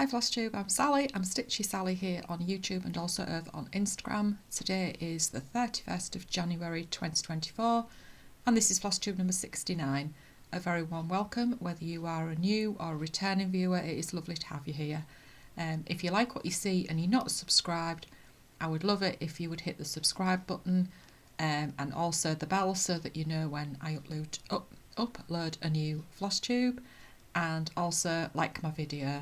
Hi Flosstube, I'm Sally. I'm StitchySally here on YouTube and also over on Instagram. Today is the 31st of January 2024 and this is Flosstube number 69. A very warm welcome, whether you are a new or a returning viewer, it is lovely to have you here. If you like what you see and you're not subscribed, I would love it if you would hit the subscribe button and also the bell so that you know when I upload a new Flosstube. And also like my video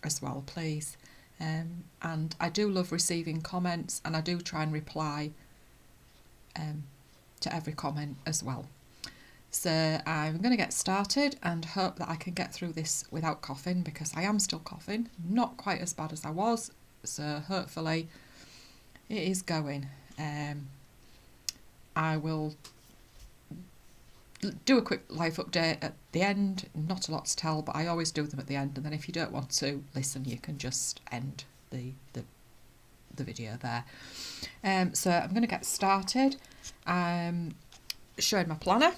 as well, please. And I do love receiving comments, and I do try and reply to every comment as well. So I'm going to get started and hope that I can get through this without coughing, because I am still coughing, not quite as bad as I was, so hopefully it is going. I will do a quick life update at the end, not a lot to tell, but I always do them at the end, and then if you don't want to listen you can just end the video there. So I'm going to get started showing my planner.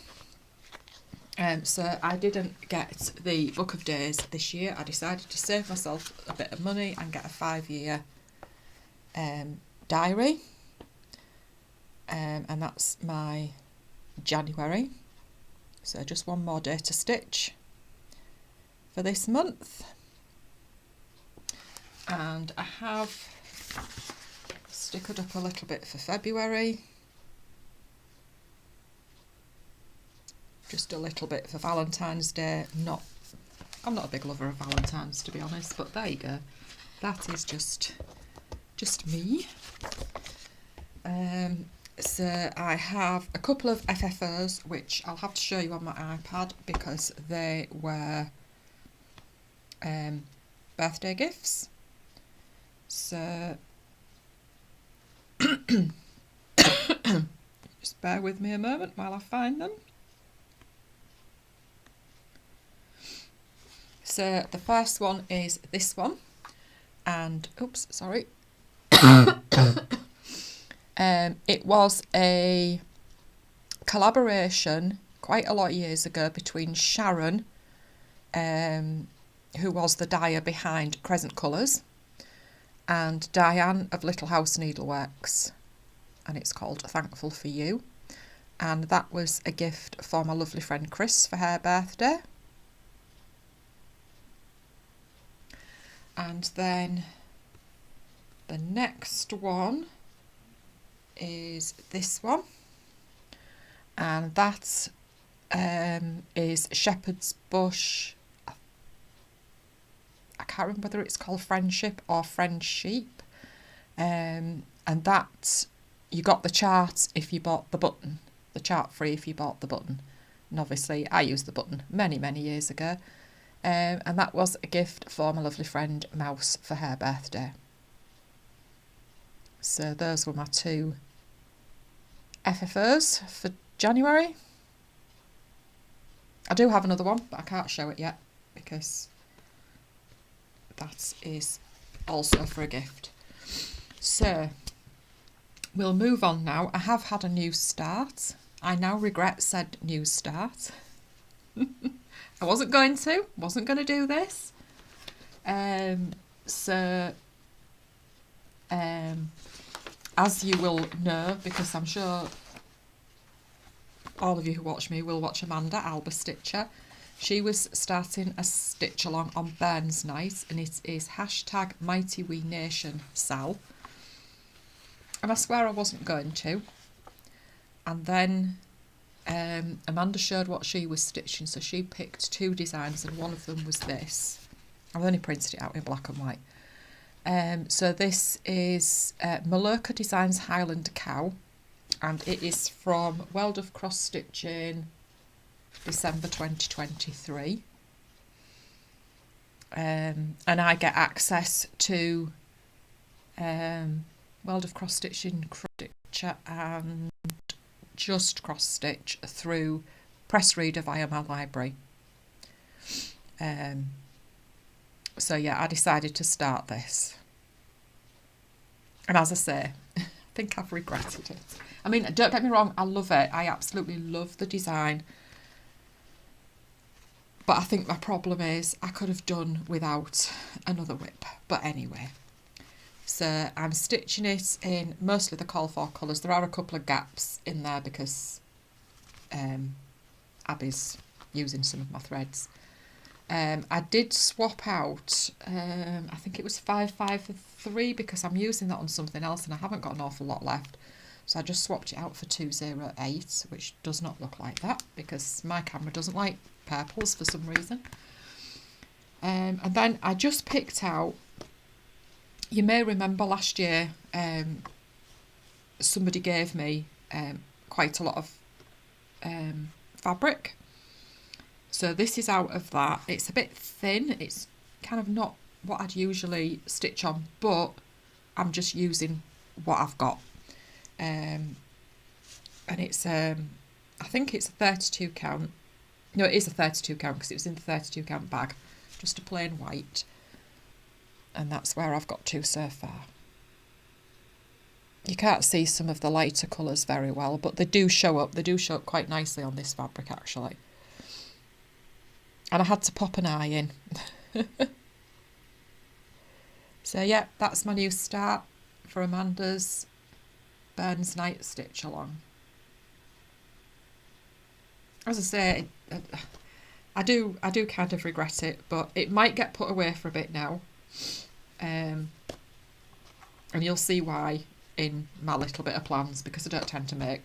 So I didn't get the book of days this year. I decided to save myself a bit of money and get a 5-year diary, and that's my January. So just one more day to stitch for this month. And I have stickered up a little bit for February. Just a little bit for Valentine's Day. I'm not a big lover of Valentine's, to be honest, but there you go. That is just me. So I have a couple of FFOs which I'll have to show you on my iPad because they were birthday gifts. So just bear with me a moment while I find them. So the first one is this one, and oops, sorry. It was a collaboration quite a lot of years ago between Sharon, who was the dyer behind Crescent Colours, and Diane of Little House Needleworks, and it's called Thankful for You, and that was a gift for my lovely friend Chris for her birthday. And then the next one is this one, and that is Shepherd's Bush. I can't remember whether it's called Friendship or Friendsheep, and that you got the chart if you bought the button, the chart free if you bought the button, and obviously I used the button many years ago, and that was a gift for my lovely friend Mouse for her birthday. So those were my two FFOs for January. I do have another one, but I can't show it yet because that is also for a gift. So we'll move on now. I have had a new start. I now regret said new start. I wasn't going to do this. As you will know, because I'm sure all of you who watch me will watch Amanda, Alba Stitcher. She was starting a stitch along on Burns Night, and it is hashtag Mighty We Nation Sal. And I swear I wasn't going to. And then Amanda showed what she was stitching, so she picked two designs, and one of them was this. I've only printed it out in black and white. So this is Meloca Designs Highland Cow, and it is from World of Cross Stitching, December 2023. And I get access to World of Cross Stitching, Cross Stitcher and Just Cross Stitch through Press Reader via my library. So yeah, I decided to start this. And as I say, I think I've regretted it. I mean, don't get me wrong, I love it. I absolutely love the design. But I think my problem is I could have done without another whip. But anyway, so I'm stitching it in mostly the call for colours. There are a couple of gaps in there because Abby's using some of my threads. I did swap out, I think it was 5 for 3 because I'm using that on something else and I haven't got an awful lot left. So I just swapped it out for 208, which does not look like that because my camera doesn't like purples for some reason. And then I just picked out, you may remember last year, somebody gave me quite a lot of fabric. So this is out of that. It's a bit thin. It's kind of not what I'd usually stitch on, but I'm just using what I've got. And it's, I think it's a 32 count. No, it is a 32 count because it was in the 32 count bag. Just a plain white. And that's where I've got to so far. You can't see some of the lighter colours very well, but they do show up. They do show up quite nicely on this fabric, actually. And I had to pop an eye in. So, yeah, that's my new start for Amanda's Burns Night Stitch Along. As I say, I do kind of regret it, but it might get put away for a bit now. And you'll see why in my little bit of plans, because I don't tend to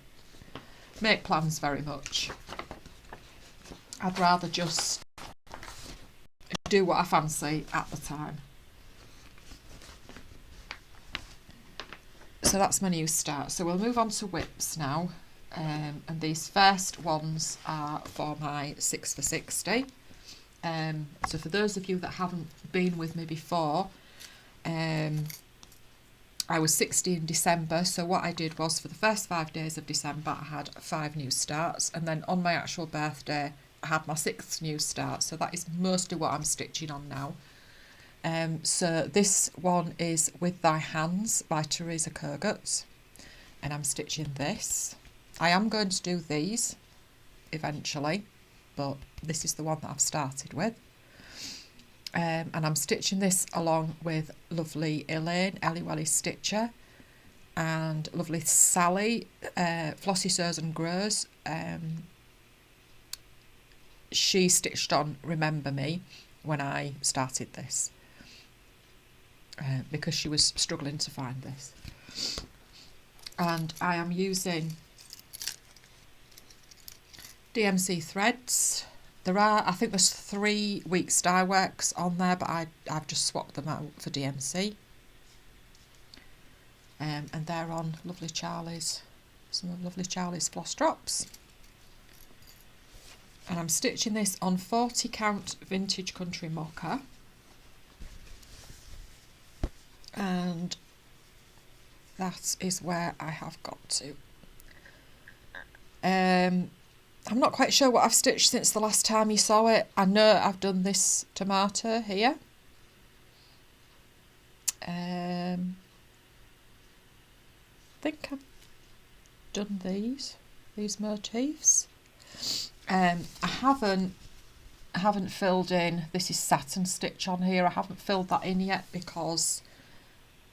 make plans very much. I'd rather just do what I fancy at the time. So that's my new start. So we'll move on to WIPS now. And these first ones are for my 6 for 60. So for those of you that haven't been with me before, I was 60 in December, so what I did was for the first 5 days of December I had 5 new starts, and then on my actual birthday I had my 6th new start, so that is mostly what I'm stitching on now. So this one is With Thy Hands by Teresa Kogut, and I'm stitching this. I am going to do these eventually, but this is the one that I've started with. And I'm stitching this along with lovely Elaine, Ellie Welly Stitcher, and lovely Sally, Flossy Sews and Grows. She stitched on Remember Me when I started this, because she was struggling to find this. And I am using DMC threads. There are, I think there's 3 weeks dye works on there, but I've just swapped them out for DMC. And they're on Lovely Charlie's, some of Lovely Charlie's floss drops. And I'm stitching this on 40 count Vintage Country Mocha. And that is where I have got to. I'm not quite sure what I've stitched since the last time you saw it. I know I've done this tomato here. I think I've done these motifs. I haven't filled in, this is satin stitch on here. I haven't filled that in yet because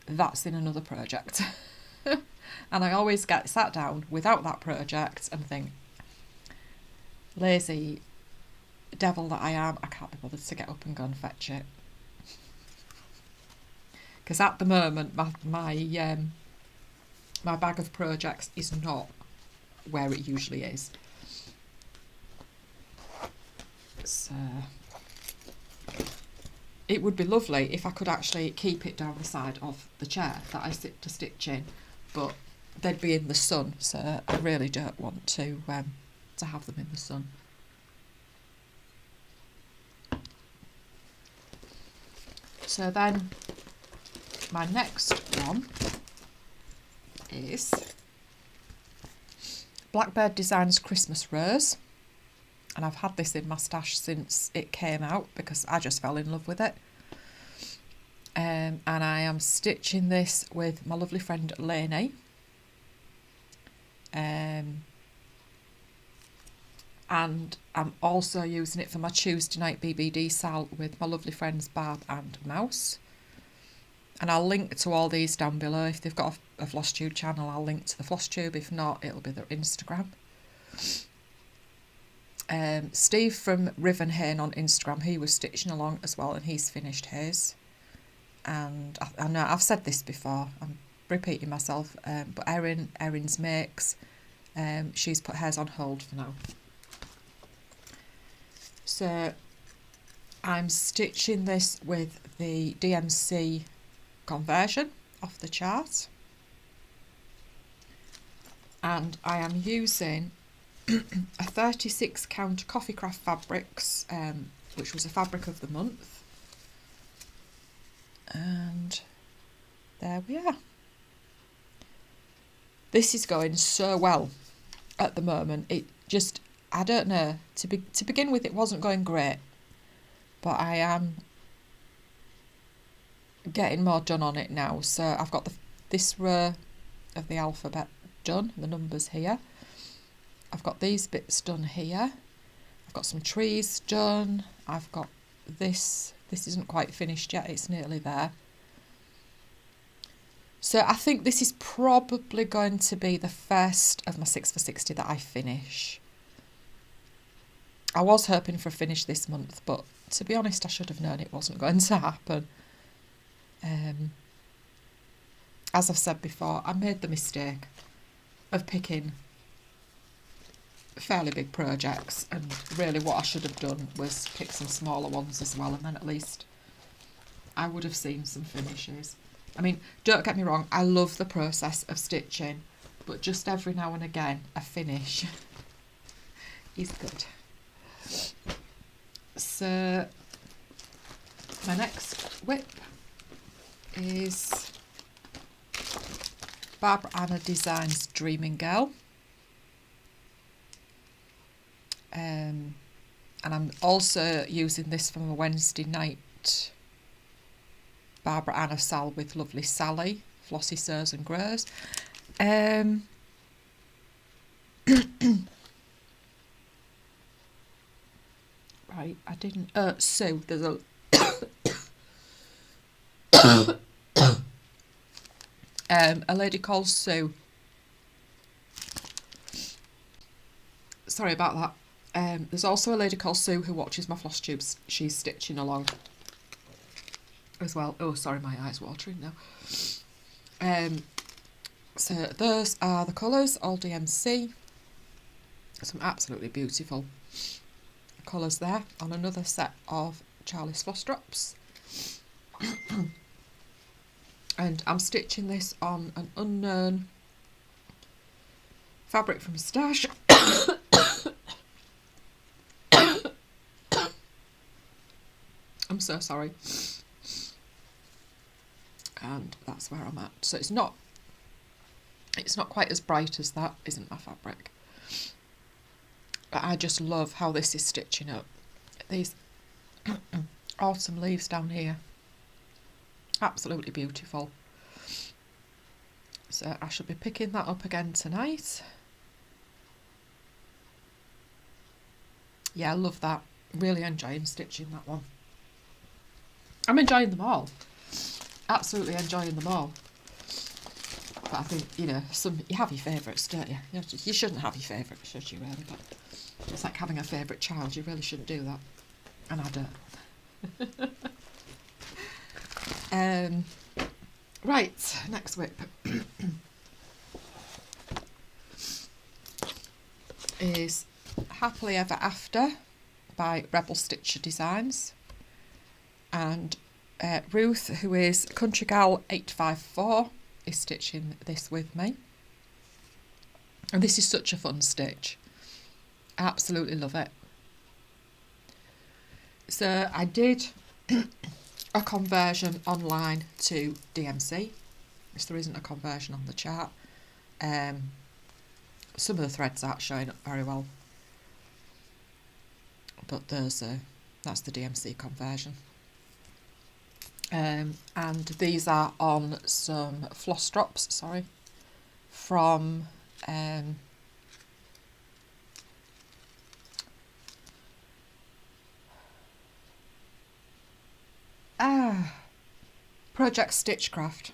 that's in another project. And I always get sat down without that project and think, lazy devil that I am, I can't be bothered to get up and go and fetch it. Because at the moment my bag of projects is not where it usually is. So it would be lovely if I could actually keep it down the side of the chair that I sit to stitch in, but they'd be in the sun, so I really don't want to have them in the sun. So then my next one is Blackbird Designs Christmas Rose, and I've had this in my stash since it came out because I just fell in love with it. And I am stitching this with my lovely friend Lainey. and I'm also using it for my Tuesday night BBD sal with my lovely friends Barb and Mouse. And I'll link to all these down below. If they've got a Flosstube channel, I'll link to the Flosstube. If not, it'll be their Instagram. Steve from Riven Hain on Instagram, he was stitching along as well, and he's finished his. And I know I've said this before, I'm repeating myself, but Erin's makes, she's put hers on hold for now. So I'm stitching this with the DMC conversion off the chart, and I am using a 36 count Coffee Craft Fabrics, which was a fabric of the month, and there we are. This is going so well at the moment. It just, I don't know, to begin with it wasn't going great, but I am getting more done on it now. So I've got this row of the alphabet done, the numbers here. I've got these bits done here. I've got some trees done. I've got this isn't quite finished yet, it's nearly there. So I think this is probably going to be the first of my 6 for 60 that I finish. I was hoping for a finish this month, but to be honest, I should have known it wasn't going to happen. As I've said before, I made the mistake of picking fairly big projects, and really what I should have done was pick some smaller ones as well, and then at least I would have seen some finishes. I mean, don't get me wrong, I love the process of stitching, but just every now and again a finish is good. So my next whip is Barbara Anna Designs Dreaming Girl. And I'm also using this from a Wednesday night Barbara Anna sal with lovely Sally, Flossy Sews and Grows. Right, I didn't, Sue, there's a a lady called Sue. Sorry about that. There's also a lady called Sue who watches my Flosstubes. She's stitching along as well. Oh, sorry, my eye's watering now. So those are the colours, all DMC. Some absolutely beautiful colours there on another set of Charlie's Floss Drops. And I'm stitching this on an unknown fabric from Stash. I'm so sorry. And that's where I'm at. So it's not quite as bright as that, isn't my fabric. But I just love how this is stitching up. These autumn leaves down here. Absolutely beautiful. So I should be picking that up again tonight. Yeah, I love that. Really enjoying stitching that one. I'm enjoying them all. Absolutely enjoying them all. But I think, you know, you have your favourites, don't you? You shouldn't have your favourites, should you, really? But it's like having a favourite child. You really shouldn't do that. And I don't. Right, next whip is Happily Ever After by Rebel Stitcher Designs. And Ruth, who is Country Gal 854, is stitching this with me. And this is such a fun stitch. I absolutely love it. So I did a conversion online to DMC, because there isn't a conversion on the chart. Some of the threads aren't showing up very well, but that's the DMC conversion. And these are on some floss drops, sorry, from Project Stitchcraft,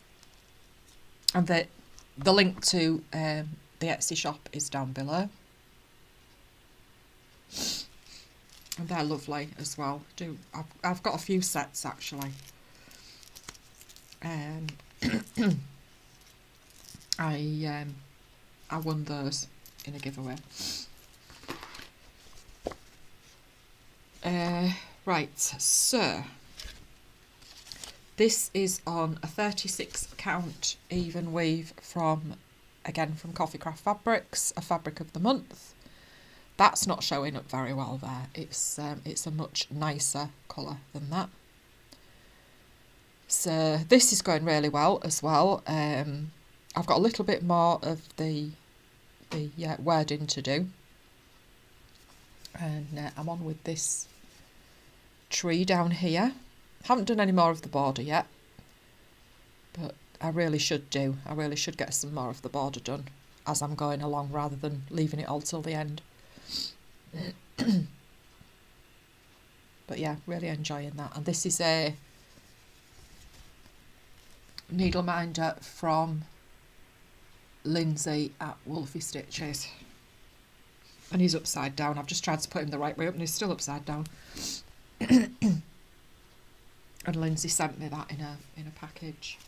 and the link to the Etsy shop is down below, and they're lovely as well. I've got a few sets actually. I won those in a giveaway. Right, so this is on a 36 count even weave from Coffee Craft Fabrics, a fabric of the month. That's not showing up very well there. It's a much nicer colour than that. So this is going really well as well. I've got a little bit more of the wording to do, and I'm on with this tree down here. Haven't done any more of the border yet, but I really should do. I really should get some more of the border done as I'm going along, rather than leaving it all till the end. But yeah, really enjoying that. And this is a needle minder from Lindsay at Wolfie Stitches, and he's upside down. I've just tried to put him the right way up and he's still upside down. And Lindsay sent me that in a package.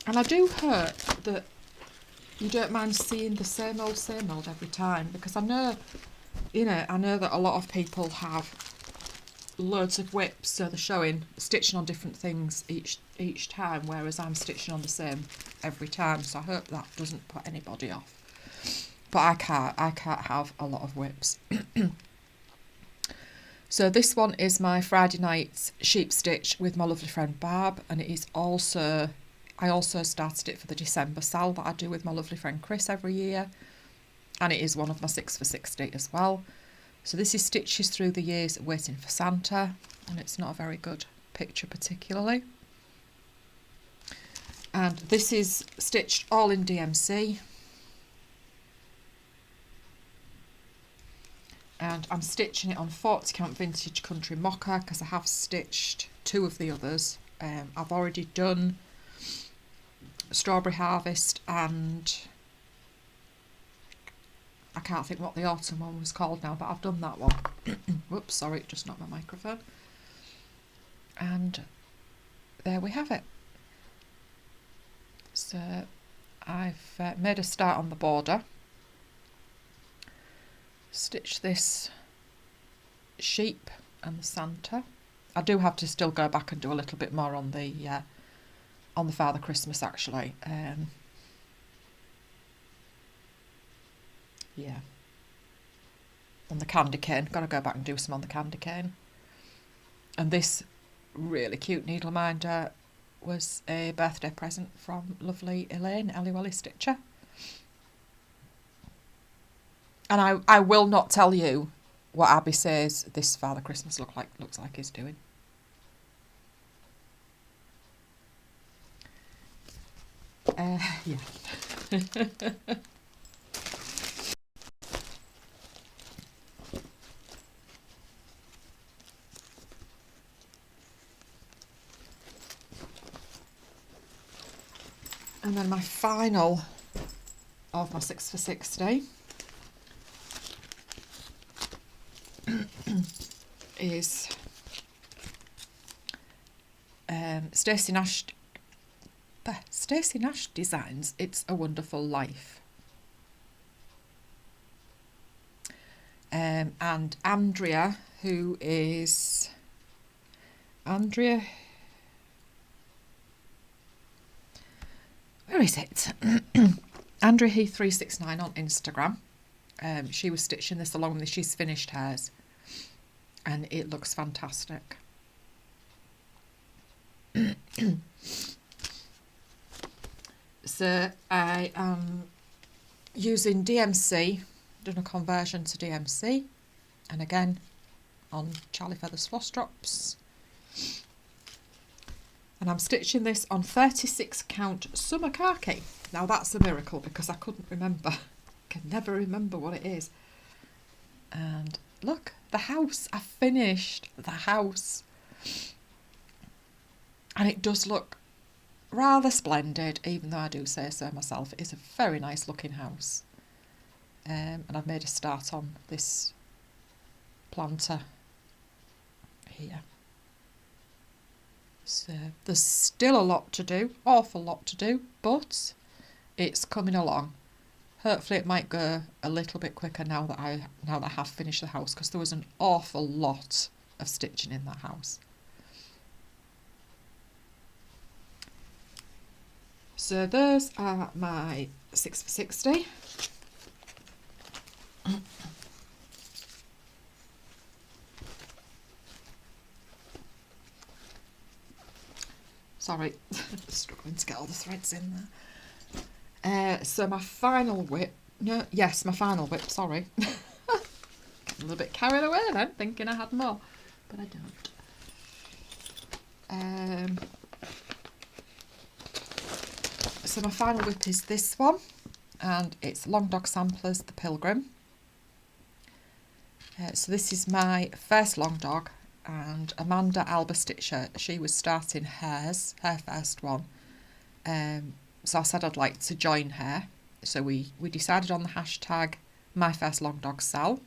And I do hope that you don't mind seeing the same old every time, because I know that a lot of people have loads of WIPs, so they're stitching on different things each time, whereas I'm stitching on the same every time. So I hope that doesn't put anybody off. But I can't have a lot of WIPs. So this one is my Friday night sheep stitch with my lovely friend Barb, and it is also, I also started it for the December sal that I do with my lovely friend Chris every year, and it is one of my 6 for 60 as well. So this is Stitches Through the Years Waiting for Santa, and it's not a very good picture particularly. And this is stitched all in DMC. And I'm stitching it on 40 count vintage country mocha because I have stitched 2 of the others. I've already done Strawberry Harvest, and I can't think what the autumn one was called now, but I've done that one. Whoops, sorry, just knocked my microphone. And there we have it. So I've made a start on the border. Stitch this sheep and the Santa. I do have to still go back and do a little bit more on the Father Christmas actually. Yeah. On the candy cane. Got to go back and do some on the candy cane. And this really cute needle minder was a birthday present from lovely Elaine, Ellie Welly Stitcher. And I will not tell you what Abby says this Father Christmas looks like he's doing. Yeah. And then my final of my 6 for 60 is Stacy Nash Designs It's a Wonderful Life. And Andrea, who is Andrea, where is it? Andrea He 369 on Instagram. She was stitching this along with she's finished hers, and it looks fantastic. So I am using DMC, done a conversion to DMC, and again on Charlie Feather's Floss Drops. And I'm stitching this on 36 count summer khaki. Now that's a miracle because I couldn't remember. I can never remember what it is. And look, the house. I finished the house. And it does look rather splendid, even though I do say so myself. It is a very nice looking house. And I've made a start on this planter here. So there's still a lot to do, awful lot to do, but it's coming along. Hopefully it might go a little bit quicker now that I have finished the house, because there was an awful lot of stitching in that house. So those are my 6 for 60. Sorry, struggling to get all the threads in there. So my final whip, my final whip, sorry. Getting a little bit carried away then, thinking I had more, but I don't. So my final whip is this one, and it's Long Dog Samplers, the Pilgrim. So this is my first long dog, and Amanda Alba Stitcher, she was starting her first one. So I said I'd like to join her. So we decided on the hashtag My First Long Dog Sal.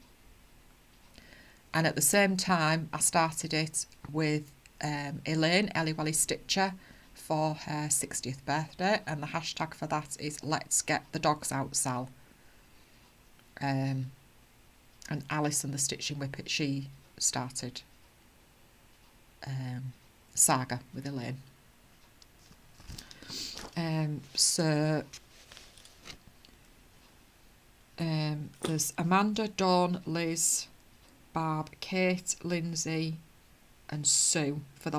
And at the same time, I started it with Elaine, Ellie Welly Stitcher, for her 60th birthday. And the hashtag for that is Let's Get the Dogs Out Sal. And Alison, the Stitching Whippet, she started Saga with Elaine. So there's Amanda, Dawn, Liz, Barb, Kate, Lindsay and Sue for the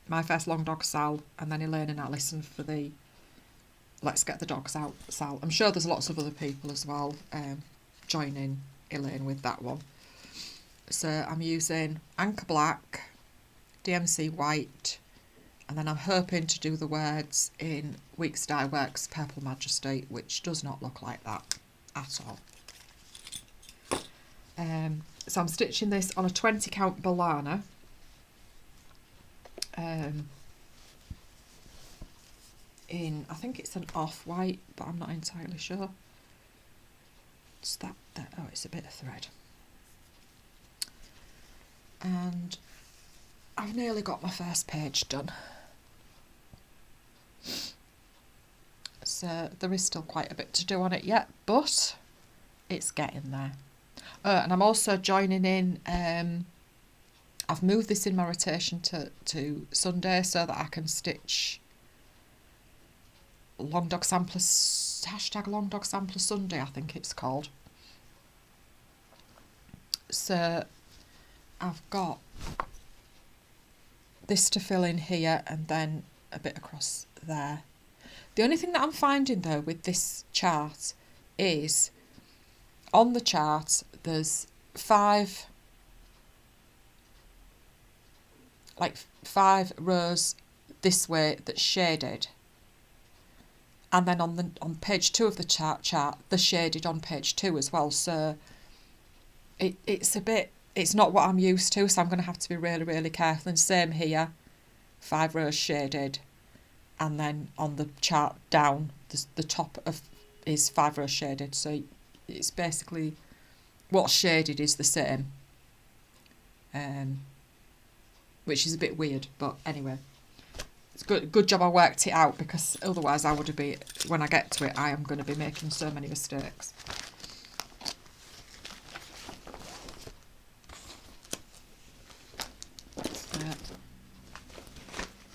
My First Long Dog Sal, and then Elaine and Alison for the Let's Get the Dogs Out Sal. I'm sure there's lots of other people as well joining Elaine with that one. So I'm using Anchor Black, DMC White, and then I'm hoping to do the words in Weeks Dye Works Purple Majesty, which does not look like that at all. So I'm stitching this on a 20 count Balana. I think it's an off-white, but I'm not entirely sure. It's that there. Oh, it's a bit of thread. And I've nearly got my first page done. So there is still quite a bit to do on it yet, but it's getting there. And I'm also joining in, I've moved this in my rotation to Sunday so that I can stitch Long Dog Sampler, hashtag Long Dog Sampler Sunday, I think it's called. So I've got this to fill in here and then a bit across there. The only thing that I'm finding though with this chart is on the chart there's five rows this way that's shaded, and then on page 2 of the chart they're shaded on page 2 as well, so it's not what I'm used to, so I'm going to have to be really, really careful. And same here, 5 rows shaded, and then on the chart down, the top is 5 rows shaded. So it's basically what's shaded is the same, which is a bit weird, but anyway, it's good job I worked it out, because otherwise I would have been, when I get to it, I am going to be making so many mistakes.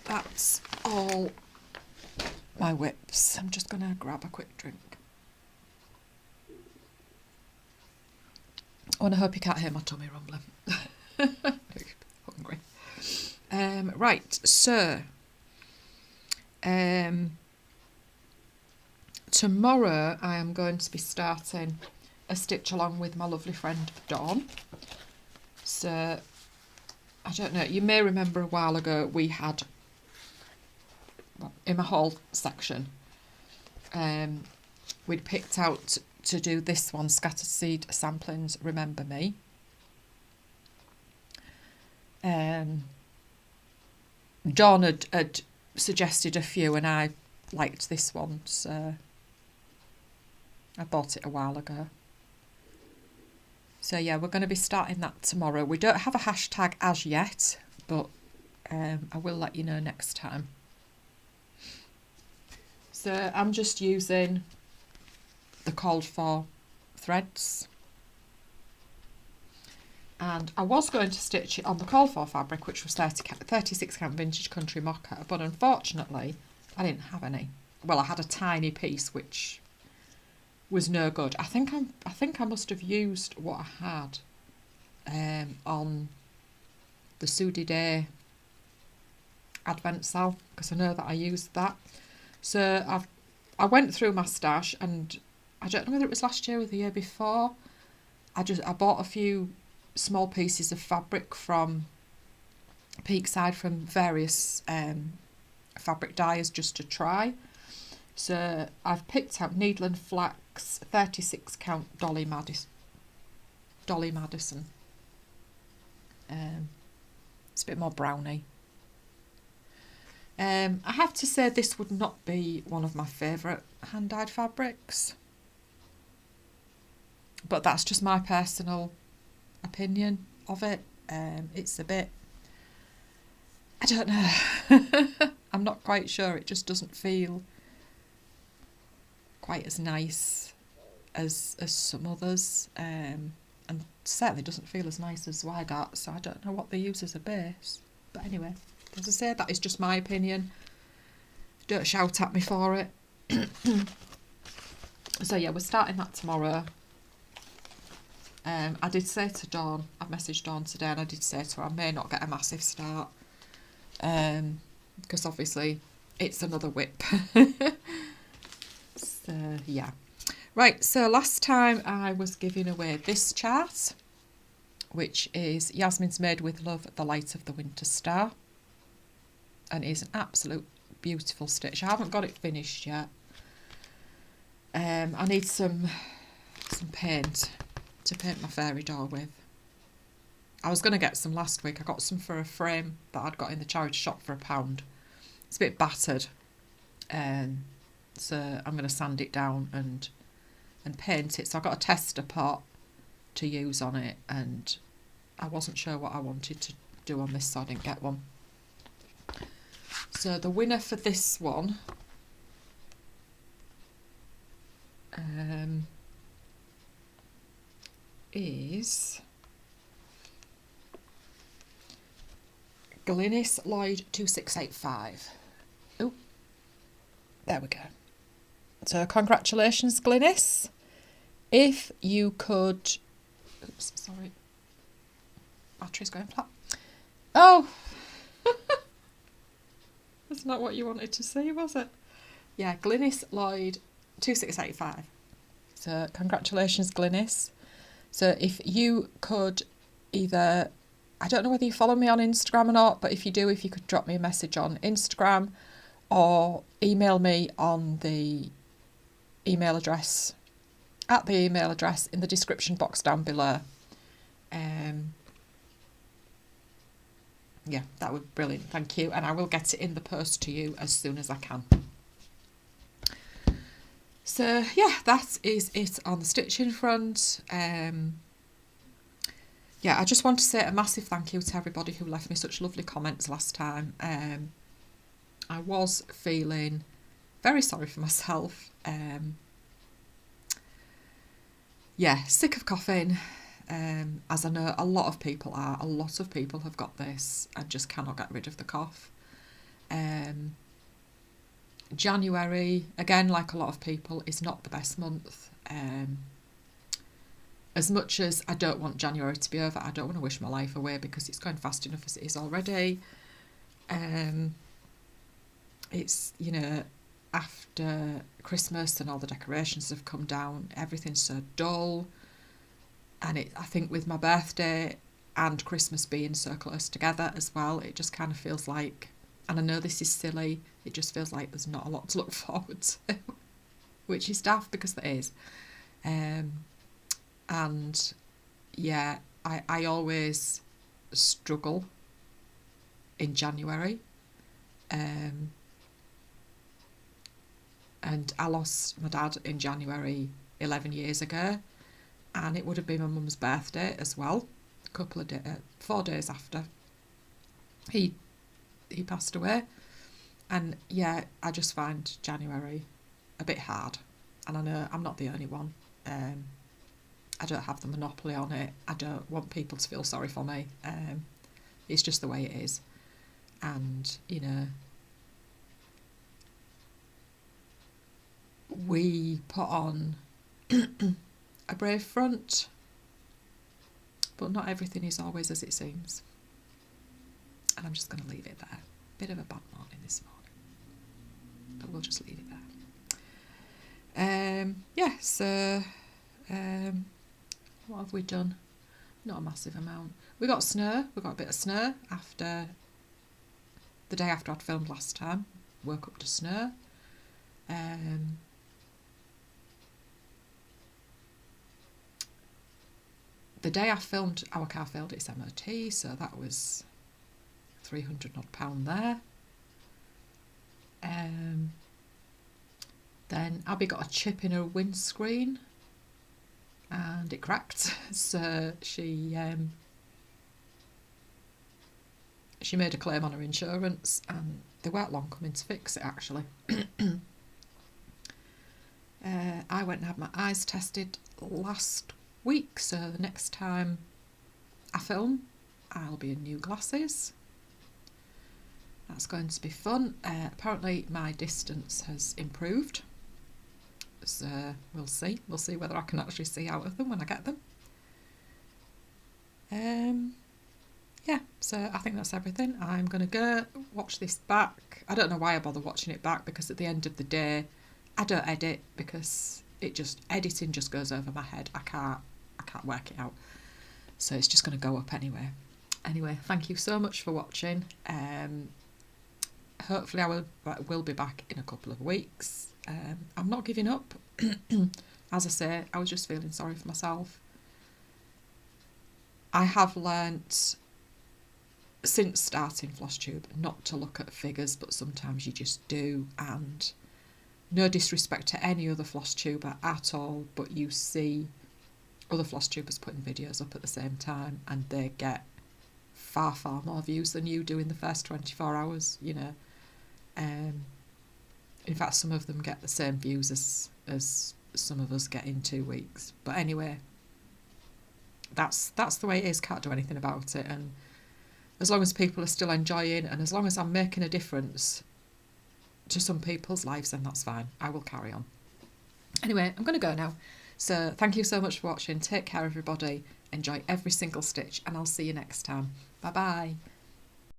That's all my whips. I'm just going to grab a quick drink. Oh, and I hope you can't hear my tummy rumbling. Hungry. Right, so tomorrow I am going to be starting a stitch along with my lovely friend Dawn. So I don't know, you may remember a while ago we had, in my haul section, we'd picked out to do this one, Scattered Seed Samplings Remember Me. Dawn had suggested a few and I liked this one, so I bought it a while ago. So yeah, we're going to be starting that tomorrow. We don't have a hashtag as yet, but I will let you know next time. So I'm just using the called for threads. And I was going to stitch it on the called for fabric, which was 36 count Vintage Country Mocha, but unfortunately I didn't have any. Well, I had a tiny piece which was no good. I think I must have used what I had on the Sudi Day Advent sale, because I know that I used that. So I went through my stash, and I don't know whether it was last year or the year before. I bought a few small pieces of fabric from Peakside from various fabric dyers just to try. So I've picked out Needle and Flax 36 count Dolly Madison. It's a bit more browny. I have to say this would not be one of my favourite hand-dyed fabrics, but that's just my personal opinion of it. It's a bit, I don't know, I'm not quite sure, it just doesn't feel quite as nice as some others, and certainly doesn't feel as nice as Wygat, so I don't know what they use as a base. But anyway, as I say, that is just my opinion. Don't shout at me for it. So yeah, we're starting that tomorrow. I did say to Dawn, I messaged Dawn today, and I did say to her I may not get a massive start, because obviously it's another WIP. So yeah. Right, so last time I was giving away this chart, which is Yasmin's Made with Love, The Light of the Winter Star, and is an absolute beautiful stitch. I haven't got it finished yet. I need some paint to paint my fairy door with. I was going to get some last week. I got some for a frame that I'd got in the charity shop for £1. It's a bit battered, so I'm going to sand it down and paint it. So I got a tester pot to use on it, and I wasn't sure what I wanted to do on this, so I didn't get one. So the winner for this one is Glynis Lloyd 2685. Oh, there we go. So congratulations, Glynis. If you could, oops, sorry, battery's going flat. Oh, that's not what you wanted to see, was it? Yeah, Glynis Lloyd 2685. So congratulations, Glynis. So if you could either, I don't know whether you follow me on Instagram or not, but if you do, if you could drop me a message on Instagram or email me on the email address, at the email address in the description box down below. Yeah, that would be brilliant, thank you. And I will get it in the post to you as soon as I can. So yeah, that is it on the stitching front. Yeah, I just want to say a massive thank you to everybody who left me such lovely comments last time. I was feeling very sorry for myself. Yeah, sick of coughing, as I know a lot of people are. A lot of people have got this and just cannot get rid of the cough. January, again, like a lot of people, is not the best month. As much as I don't want January to be over, I don't want to wish my life away because it's going fast enough as it is already. It's, you know, after Christmas and all the decorations have come down, everything's so dull. And I think with my birthday and Christmas being so close together as well, it just kind of feels like, and I know this is silly, it just feels like there's not a lot to look forward to, which is daft because there is. And yeah, I always struggle in January. And I lost my dad in January 11 years ago, and it would have been my mum's birthday as well, 4 days after he passed away. And yeah, I just find January a bit hard, and I know I'm not the only one. I don't have the monopoly on it. I don't want people to feel sorry for me. It's just the way it is. And, you know, we put on a brave front, but not everything is always as it seems. And I'm just going to leave it there. Bit of a bad morning this morning, but we'll just leave it there. Yeah, so what have we done? Not a massive amount. We got snow. We got a bit of snow after the day after I'd filmed last time. Woke up to snow. The day I filmed, our car failed its MOT, so that was £300 odd there. Then Abby got a chip in her windscreen and it cracked, so she made a claim on her insurance, and they weren't long coming to fix it actually. I went and had my eyes tested last week, so the next time I film I'll be in new glasses. That's going to be fun. Apparently my distance has improved, so we'll see whether I can actually see out of them when I get them. Yeah, so I think that's everything. I'm going to go watch this back. I don't know why I bother watching it back, because at the end of the day I don't edit, because editing just goes over my head. I can't work it out, so it's just going to go up anyway. Thank you so much for watching. Hopefully I will be back in a couple of weeks. I'm not giving up. As I say, I was just feeling sorry for myself. I have learnt since starting Flosstube not to look at figures, but sometimes you just do, and no disrespect to any other Flosstuber at all, but you see other Flosstubers putting videos up at the same time and they get far more views than you do in the first 24 hours, you know. In fact, some of them get the same views as some of us get in 2 weeks. But anyway, that's the way it is. Can't do anything about it. And as long as people are still enjoying, and as long as I'm making a difference to some people's lives, then that's fine. I will carry on. Anyway, I'm going to go now. So thank you so much for watching. Take care, everybody. Enjoy every single stitch, and I'll see you next time. Bye bye.